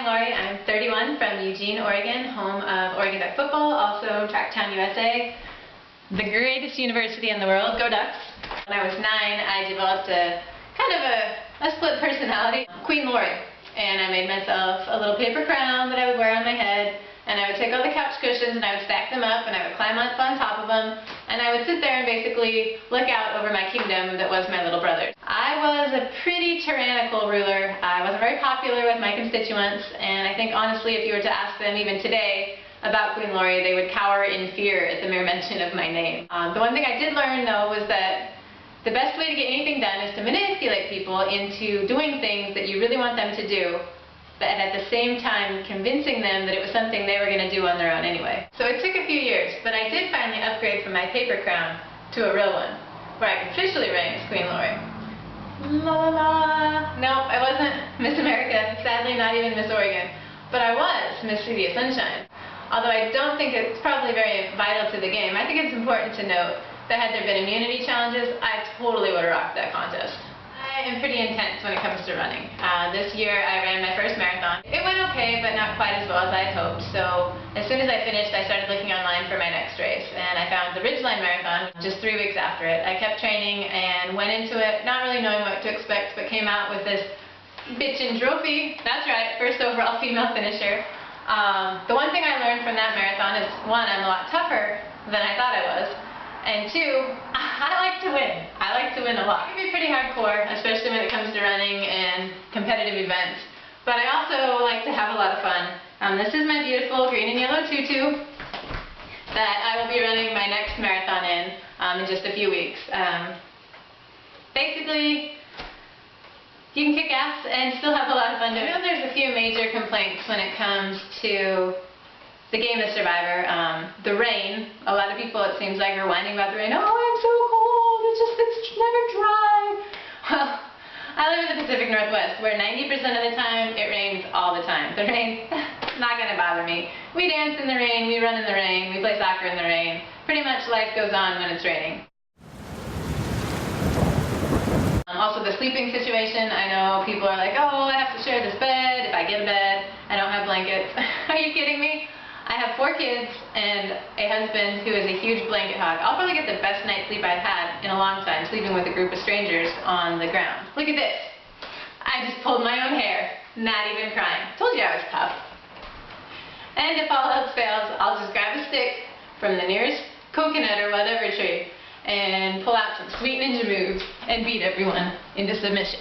Laurie. I'm 31 from Eugene, Oregon, home of Oregon Duck football, also Tracktown USA, the greatest university in the world. Go Ducks! When I was 9, I developed a kind of a split personality, Queen Laurie, and I made myself a little paper crown that I would wear on my head, and I would take all the couch cushions and I would stack them up and I would climb up on top of them, and I would sit there and basically look out over my kingdom that was my little brother. I was a pretty tyrannical ruler. I wasn't very popular with my constituents, and I think honestly if you were to ask them even today about Queen Laurie, they would cower in fear at the mere mention of my name. The one thing I did learn though was that the best way to get anything done is to manipulate people into doing things that you really want them to do, but at the same time convincing them that it was something they were going to do on their own anyway. So it took a few years, but I did finally upgrade from my paper crown to a real one, where I could officially reign as Queen Laurie. La la la. No, I wasn't Miss America, sadly not even Miss Oregon, but I was Miss City of Sunshine. Although I don't think it's probably very vital to the game, I think it's important to note that had there been immunity challenges, I totally would have rocked that contest. I am pretty intense when it comes to running. This year I ran my first marathon. It went okay, but not quite as well as I had hoped, so as soon as I finished I started looking online for my next race, and I found the Ridgeline Marathon just 3 weeks after it. I kept training and went into it not really knowing what to expect, but came out with this bitchin' trophy. That's right, first overall female finisher. The one thing I learned from that marathon is, one, I'm a lot tougher than I thought I was, and two, I like to win. I like to win a lot. It can be pretty hardcore, especially when it comes to running and competitive events, but I also like to have a lot of fun. This is my beautiful green and yellow tutu that I will be running my next marathon in just a few weeks. Basically, you can kick ass and still have a lot of fun doing it. I know there's a few major complaints when it comes to the game of Survivor. The rain. A lot of people, it seems like, are whining about the rain. Oh, I'm so cold. It's never dry. Well, I live in the Pacific Northwest, where 90% of the time it rains all the time. The rain, not going to bother me. We dance in the rain, we run in the rain, we play soccer in the rain. Pretty much life goes on when it's raining. Also the sleeping situation. I know people are like, oh, I have to share this bed. If I get a bed, I don't have blankets. Are you kidding me? I have 4 kids and a husband who is a huge blanket hog. I'll probably get the best night's sleep I've had in a long time, sleeping with a group of strangers on the ground. Look at this. I just pulled my own hair, not even crying. Told you I was tough. And if all else fails, I'll just grab a stick from the nearest coconut or whatever tree and pull out some sweet ninja moves and beat everyone into submission.